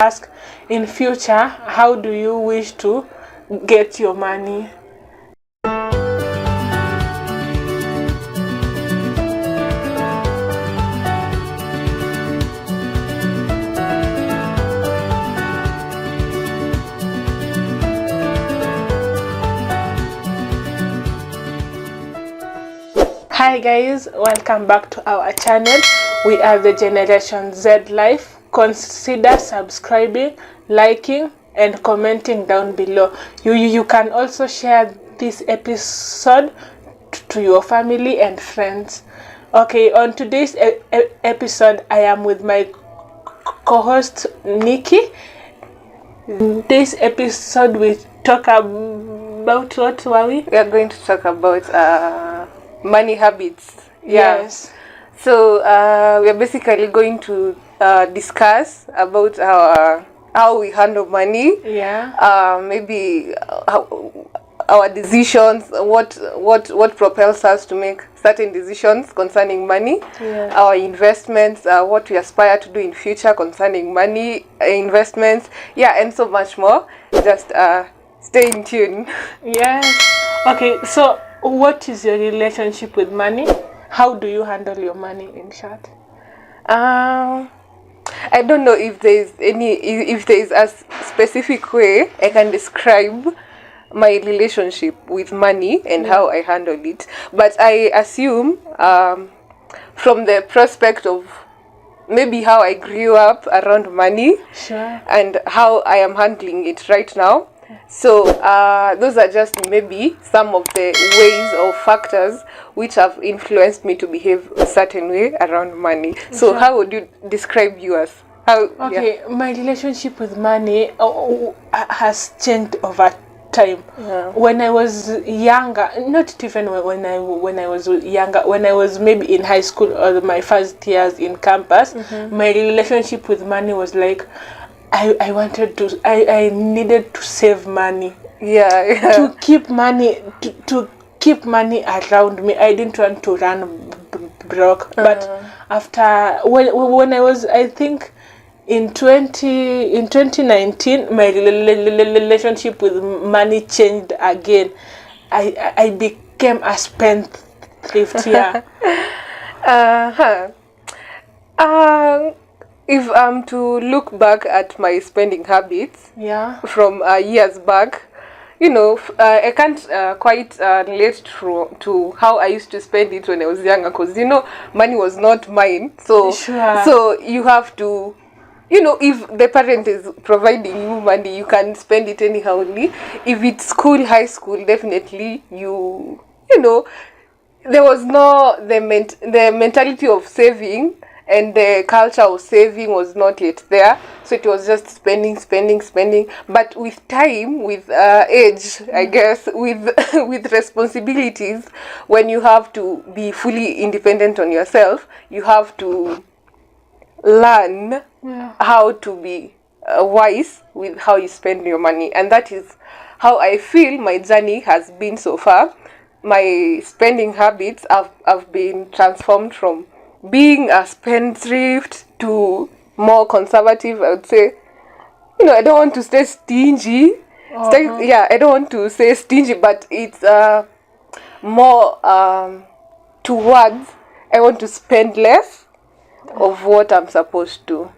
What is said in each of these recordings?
ask, in future, how do you wish to get your money? Hi guys, welcome back to our channel. We are the Generation Z Life. Consider subscribing, liking and commenting down below. You can also share this episode to your family and friends. Okay, on today's episode I am with my co-host Nikki. In this episode we talk about what, Wawi? We are going to talk about money habits. Yes. So we are basically going to discuss about how we handle money. Yeah. Maybe our decisions, what propels us to make certain decisions concerning money. Yeah. Our investments, what we aspire to do in future concerning money, investments, and so much more. Just stay in tune. Yes. Okay, so what is your relationship with money? How do you handle your money, in short? I don't know if there is a specific way I can describe my relationship with money and how I handle it, but I assume from the prospect of maybe how I grew up around money. Sure. And how I am handling it right now. So those are just maybe some of the ways or factors which have influenced me to behave a certain way around money. So Sure. how would you describe yours? Okay, my relationship with money has changed over time. Yeah. When I was younger, not even when I was younger, when I was maybe in high school or my first years in campus, my relationship with money was like I needed to save money. Yeah. To keep money to keep money around me. I didn't want to run broke. But after when I was, I think in 2019, my relationship with money changed again. I became a spendthrift. Yeah. If I'm to look back at my spending habits Yeah. from years back, I can't quite relate to how I used to spend it when I was younger, because money was not mine. So Sure. so you have to, if the parent is providing you money, you can spend it anyhowly. If it's school, high school, definitely there was no the mentality of saving, and the culture of saving was not yet there. So it was just spending. But with time, with age, I guess, with with responsibilities, when you have to be fully independent on yourself, you have to learn how to be wise with how you spend your money. And that is how I feel my journey has been so far. My spending habits have been transformed from being a spendthrift to more conservative, I would say. I don't want to say stingy. I don't want to say stingy, but it's more towards I want to spend less of what I'm supposed to.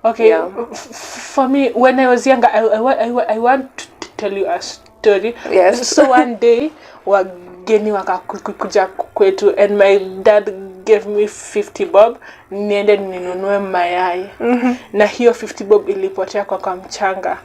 Okay, Yeah. For me, when I was younger, I want to tell you a story. Yes. So one day, wageni wakakuja kwetu, and my dad gave me 50 bob, niende ninunue mayai. Na hiyo 50 bob ilipotea kwa mchanga.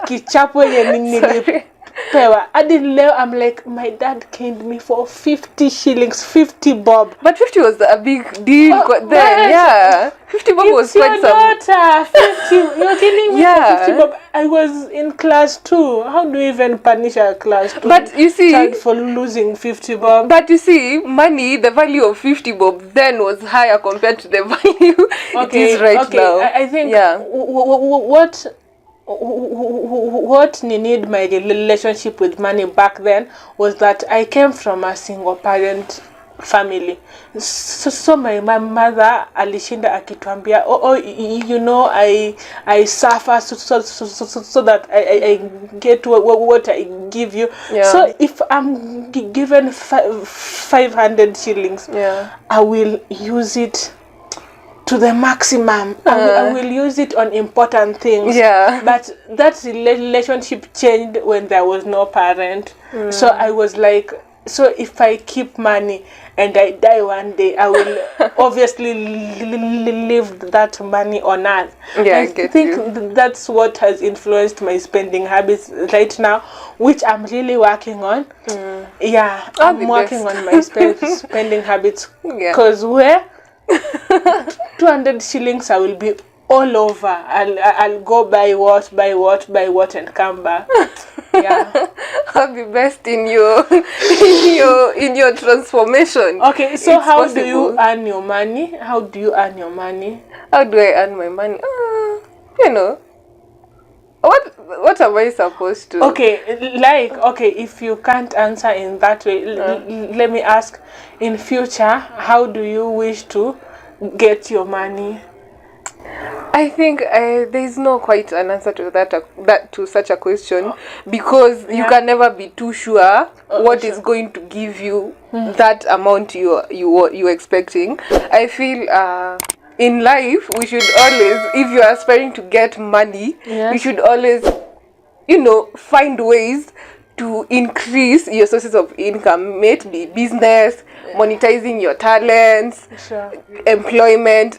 Kichapo yenye nilipewa. Hadi leo I'm like, my dad caned me for 50 shillings, 50 bob. But 50 was a big deal then, yeah. 50 bob was quite some. Daughter, 50. You're kidding me for 50 bob. I was in class 2. How do you even punish a class 2 but you see, child for losing 50 bob? But you see, money, the value of 50 bob then was higher compared to the value it is right now. I think what needed my relationship with money back then was that I came from a single parent family. So my mother alishinda akituambia, you know, I suffer so that I get what I give you. Yeah. So if I'm given 500 shillings, Yeah. I will use it to the maximum. I will use it on important things. Yeah. But that relationship changed when there was no parent. So I was like, so if I keep money and I die one day, I will obviously leave that money on earth. Yeah, I I get think you. that's what has influenced my spending habits right now, which I'm really working on. Yeah, All the I'm working best. on my spending habits. Yeah. Because where 200 shillings I will be all over. I'll go buy what and come back. Yeah. All the best in your in your transformation. Okay, so It's how do you possible. earn your money? How do you earn your money? How do I earn my money? You know, what am I supposed to? Okay, if you can't answer in that way, let me ask, in future, how do you wish to get your money? I think there's no quite an answer to that to such a question, because you can never be too sure what is going to give you that amount you're expecting. I feel in life we should always, if you are aspiring to get money, Yes. you should always, you know, find ways to increase your sources of income, may it be business, monetizing your talents, Sure. employment.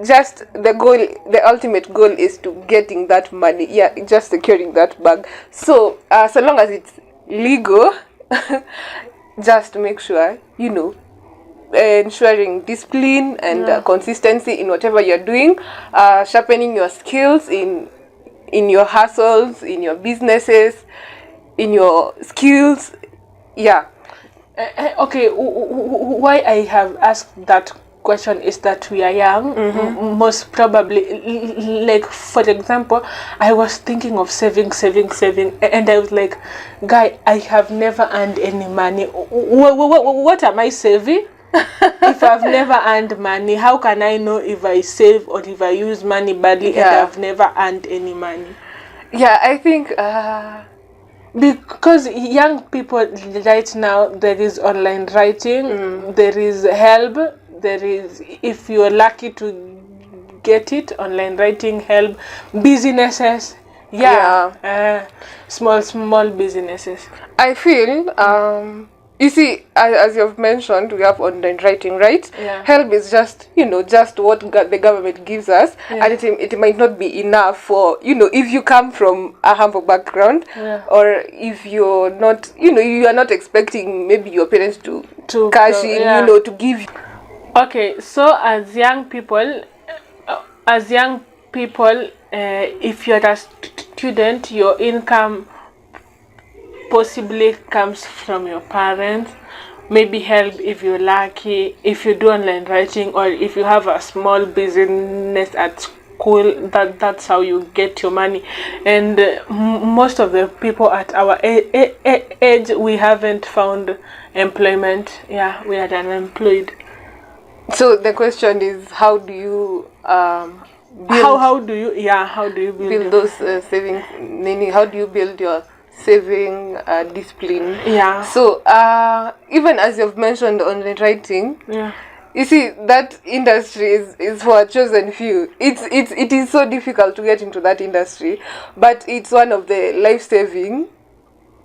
Just the ultimate goal is to getting that money. Yeah, just securing that bag. So so long as it's legal, just make sure, you know, ensuring discipline and consistency in whatever you're doing, sharpening your skills in your hustles, in your businesses, in your skills. Yeah. Okay, why I have asked that question is that we are young. Most probably, like for example, I was thinking of saving, and I was like, guy, I have never earned any money. What am I saving? If I've never earned money, how can I know if I save or if I use money badly and Yeah. I've never earned any money? Yeah, I think Because young people right now, there is online writing, there is help, there is, if you're lucky to get it, online writing help, businesses, small businesses. I feel you see, as you've mentioned, we have online writing, right? Yeah. Help is just, you know, just what the government gives us, and it might not be enough for, you know, if you come from a humble background, or if you're not, you know, you are not expecting maybe your parents to cash in, you know, to give you. Okay, so as young people, if you're a student, your income possibly comes from your parents, maybe help if you're lucky, if you do online writing, or if you have a small business at school, that's how you get your money. And most of the people at our age, we haven't found employment. Yeah, we are unemployed. So the question is, how do you build, how do you build those savings? Meaning, how do you build your saving discipline? Yeah. So even as you've mentioned online writing, Yeah. you see that industry is for a chosen few. It is so difficult to get into that industry, but it's one of the life-saving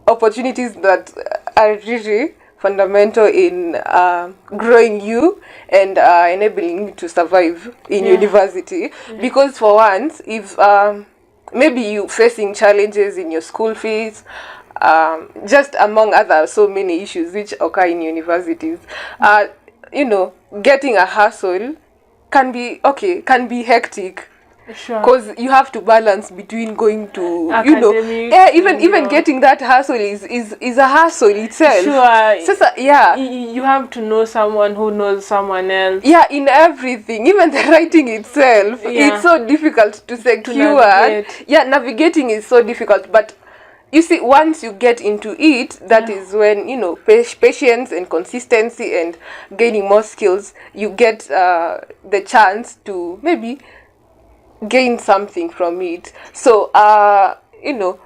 opportunities that are really fundamental in growing you and enabling you to survive in university. Because for once, if maybe you facing challenges in your school fees, just among other so many issues which occur in universities, you know, getting a hustle can be hectic. Sure. Because you have to balance between going to, you know, Academics, even getting that hustle is a hustle itself. Sure. So, yeah. You have to know someone who knows someone else. Yeah, in everything, even the writing itself, it's so difficult to secure. navigate. Yeah, navigating is so difficult, but you see, once you get into it, that is when, you know, patience and consistency and gaining more skills, you get the chance to maybe gain something from it. So you know,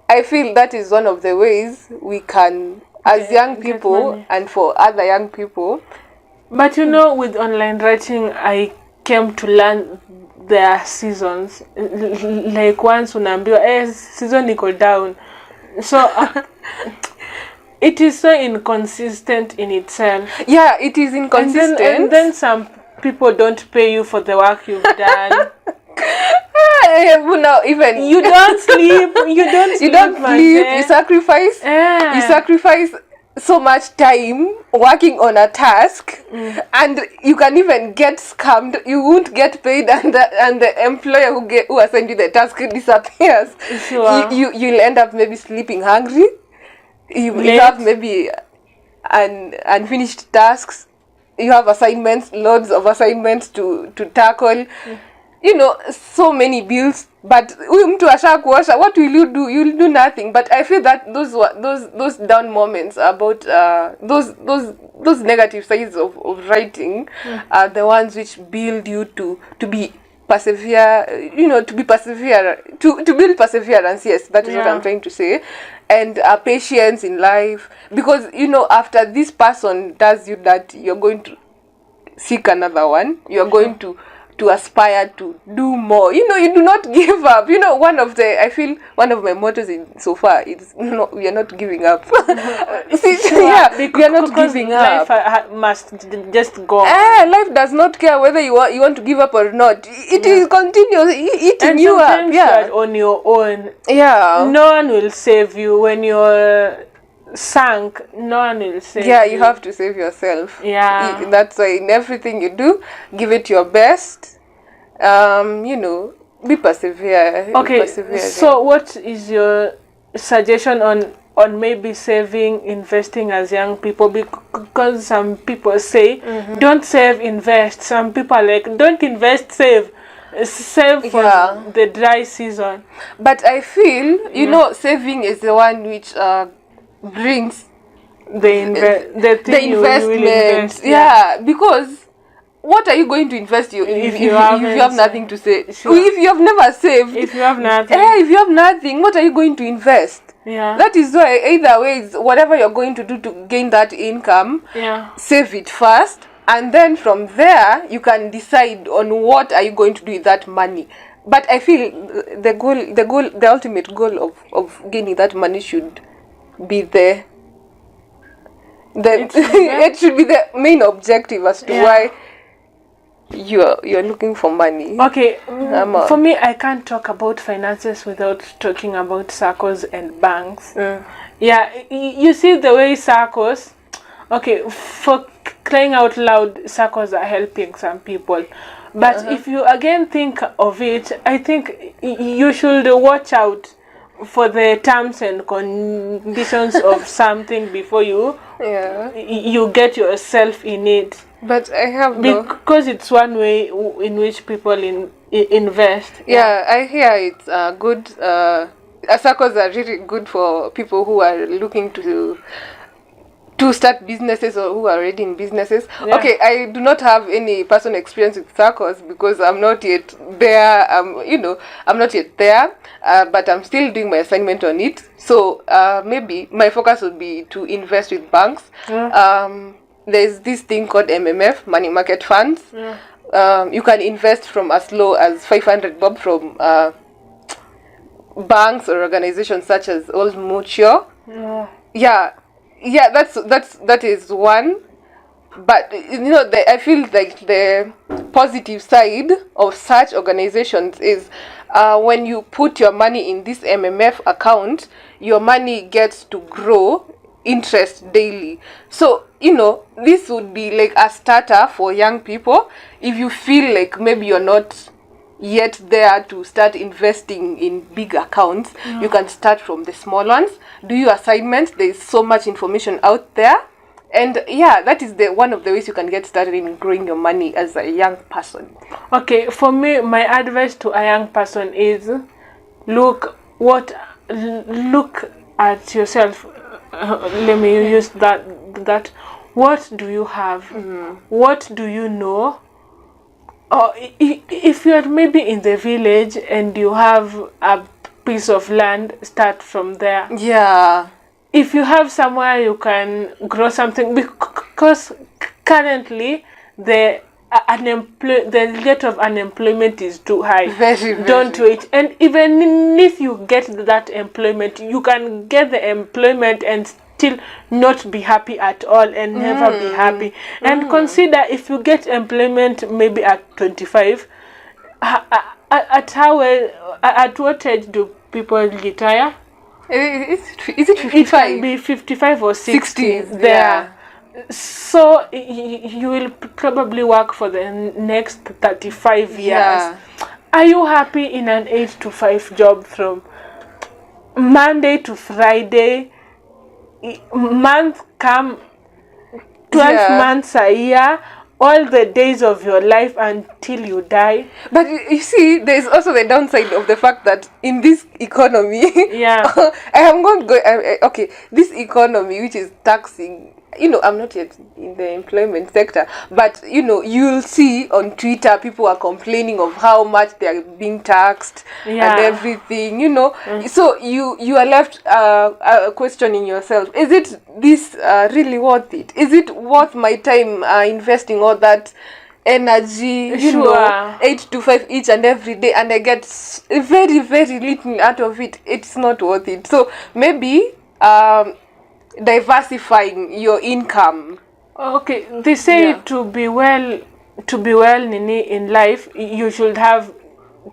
I feel that is one of the ways we can, as young people and for other young people. But you know, with online writing, I came to learn there are seasons. Like once unaambiwa season iko down, so it is so inconsistent in itself. Yeah, it is inconsistent. And then some people don't pay you for the work you've done. Now even you don't sleep. You don't sleep. You sacrifice. Yeah. You sacrifice so much time working on a task, and you can even get scammed. You won't get paid, and the employer who assigned you the task disappears. Sure. You'll end up maybe sleeping hungry. You have maybe unfinished tasks. You have assignments, loads of assignments to tackle. You know, so many bills, but what will you do? You'll do nothing. But I feel that those down moments about those negative sides of writing are the ones which build you to be persevere, you know, to build perseverance. Yes, that is what I'm trying to say. And patience in life, because, you know, after this person does you that, you're going to seek another one. You're going to aspire to do more. You know, you do not give up. You know, I feel one of my mottos so far is, no, we are not giving up. See, we are not giving up. Life must just go. Life does not care whether you want to give up or not. It is continuous eating you up. Yeah, you are on your own. Yeah, no one will save you when you're sunk. No one will save you. You have to save yourself. Yeah, that's why in everything you do, give it your best. You know, be persevere. Okay, so what is your suggestion on maybe saving, investing as young people? Because some people say don't save, invest. Some people are like, don't invest, save for the dry season. But I feel, you know, saving is the one which brings the investment. Because what are you going to invest if you have nothing to say? Sure. If you have never saved, if you have nothing, if you have nothing, what are you going to invest? That is why either way, whatever you're going to do to gain that income, save it first, and then from there you can decide on what are you going to do with that money. But I feel the ultimate goal of gaining that money should be there. It should be the main objective as to why you're looking for money. Okay, for me, I can't talk about finances without talking about SACCOs and banks. Yeah, you see the way SACCOs, okay, for crying out loud, SACCOs are helping some people. But if you again think of it, I think you should watch out for the terms and conditions of something before you get yourself in it. But I have because it's one way in which people invest. I hear it's good. SACCOs are really good for people who are looking to start businesses or who are already in businesses. Okay, I do not have any personal experience with SACCOs because I'm not yet there. I'm not yet there, but I'm still doing my assignment on it. So maybe my focus would be to invest with banks. There's this thing called MMF, money market funds. You can invest from as low as 500 bob from banks or organizations such as Old Mutual. That is one. But you know, I feel like the positive side of such organizations is when you put your money in this MMF account, your money gets to grow interest daily. So, you know, this would be like a starter for young people. If you feel like maybe you're not yet there to start investing in big accounts, you can start from the small ones. Do your assignments. There's so much information out there. And that is one of the ways you can get started in growing your money as a young person. Okay, for me, my advice to a young person is, look, what look at yourself. Let me use that. What do you have? What do you know? Or if you are maybe in the village and you have a piece of land, start from there. Yeah. If you have somewhere you can grow something, because currently the the rate of unemployment is too high. Very, very. Don't wait. And even if you get that employment, you can get the employment and still not be happy at all and never be happy. And consider if you get employment maybe at 25, at what age do people retire? Is it It 55? can be 55 or 60 60s, there. yeah. So you will probably work for the next 35 years. Yeah. Are you happy in an 8 to 5 job from Monday to Friday? Month come 12 Yeah. months a year, all the days of your life until you die. But you see, there's also the downside of the fact that in this economy, Yeah. I am going to go. Okay, this economy which is taxing. I'm not yet in the employment sector, but you'll see on Twitter people are complaining of how much they are being taxed Yeah. and everything. So you are left questioning yourself: is it this really worth it? Is it worth my time investing all that energy? Sure. 8 to 5 each and every day, and I get very, very little out of it. It's not worth it. So maybe diversifying your income. Okay, they say Yeah. to be well, Nini, in life, you should have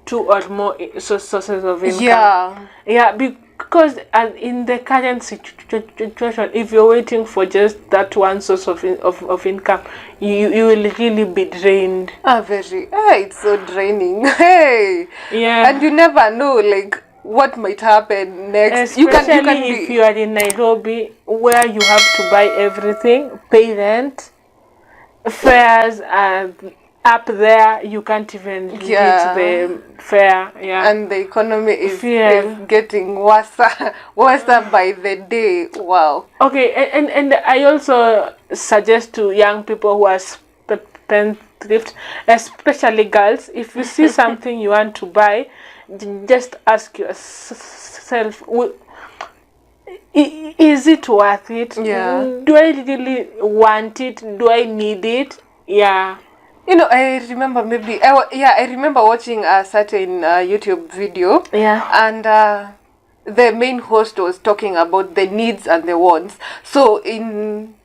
2 or more sources of income. Yeah, because in the current situation, if you're waiting for just that one source of income, you will really be drained. Very. It's so draining. Hey. Yeah. And you never know, like, what might happen next. Especially if you are in Nairobi, where you have to buy everything, pay rent, fares are up there. You can't even reach the fare. Yeah. And the economy is Yeah. getting worse by the day. Wow. Okay, and I also suggest to young people who are spendthrift, especially girls, if you see something you want to buy, just ask yourself, is it worth it? Yeah. Do I really want it? Do I need it? Yeah. I remember I remember watching a certain YouTube video. Yeah. And the main host was talking about the needs and the wants. So in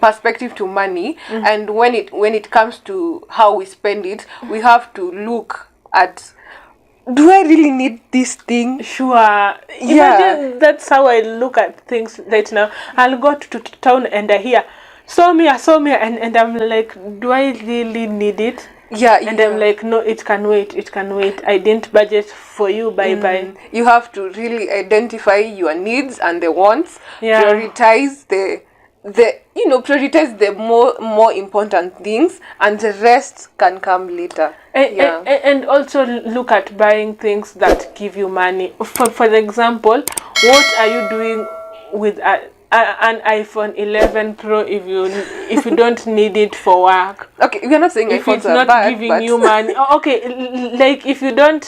perspective to money, and when it comes to how we spend it, we have to look at, do I really need this thing? Sure. Imagine that's how I look at things right now. I'll go to town and I hear, saw me, and I'm like, do I really need it? Yeah. And I'm like, no, it can wait. I didn't budget for you, bye. You have to really identify your needs and the wants. Yeah. Prioritize prioritize the more important things, and the rest can come later. And also look at buying things that give you money. For example, what are you doing with an iPhone 11 Pro if you don't need it for work? Okay, we're not saying If iPhones it's are not bad, giving but you money. Okay, like if you don't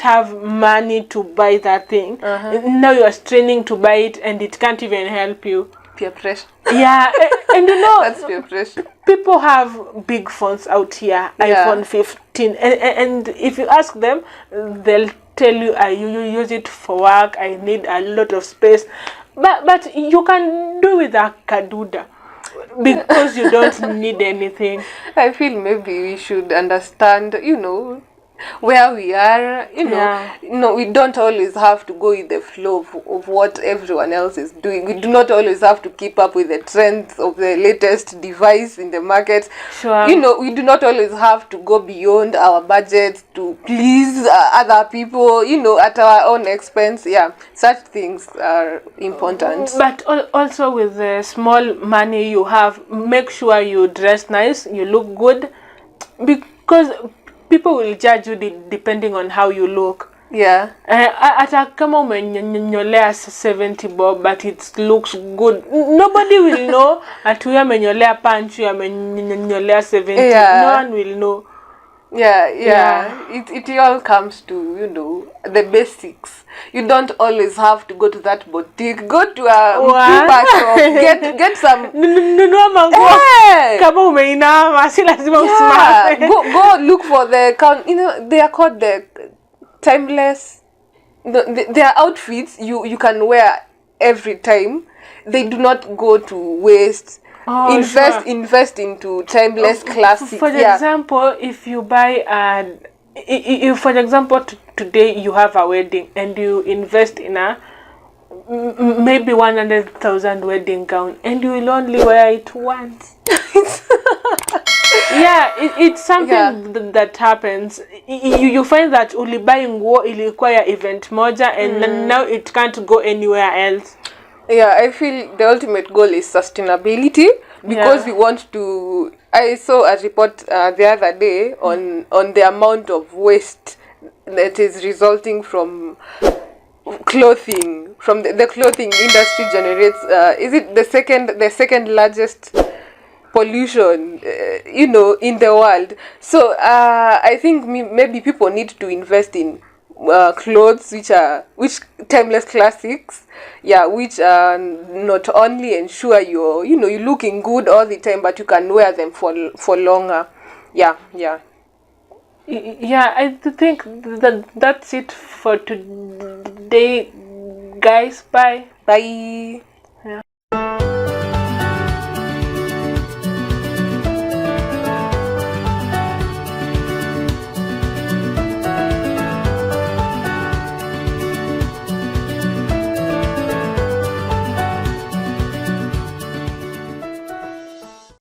have money to buy that thing, now you are straining to buy it and it can't even help you. peer pressure. Yeah. And That's peer pressure. people have big phones out here, Yeah. iPhone 15, and if you ask them, they'll tell you, I use it for work, I need a lot of space, but you can do with a Kaduda because you don't need anything. I feel maybe we should understand, where we are, Yeah. we don't always have to go with the flow of what everyone else is doing. We do not always have to keep up with the trends of the latest device in the market. Sure. We do not always have to go beyond our budget to please other people, at our own expense. Yeah, such things are important. But also with the small money you have, make sure you dress nice, you look good, because people will judge you depending on how you look. Yeah. Hata kama umenyolea 70 bob but it looks good, nobody will know ati huyu amenyolea punch, huyu amenyolea 70. Yeah. No one will know. Yeah. It all comes to, you know, the basics. You don't always have to go to that boutique. Go to a mtumba shop. Get some. Nunua manguo kama umeinama, si lazima usimame. Go look for the you know, they are called the timeless. Their outfits you can wear every time. They do not go to waste. Invest into timeless classics. For example, if you buy for example today you have a wedding and you invest in a maybe 100,000 wedding gown and you will only wear it once. Yeah, it's something that happens. You find that ulibuy nguo ilikuwa ya event moja and now it can't go anywhere else. Yeah, I feel the ultimate goal is sustainability because we want to. I saw a report the other day on the amount of waste that is resulting from clothing. From the clothing industry generates. Is it the second largest pollution, you know, in the world? So I think maybe people need to invest in clothes which timeless classics, which not only ensure you're looking good all the time, but you can wear them for longer. Yeah, I think that's it for today, guys. Bye.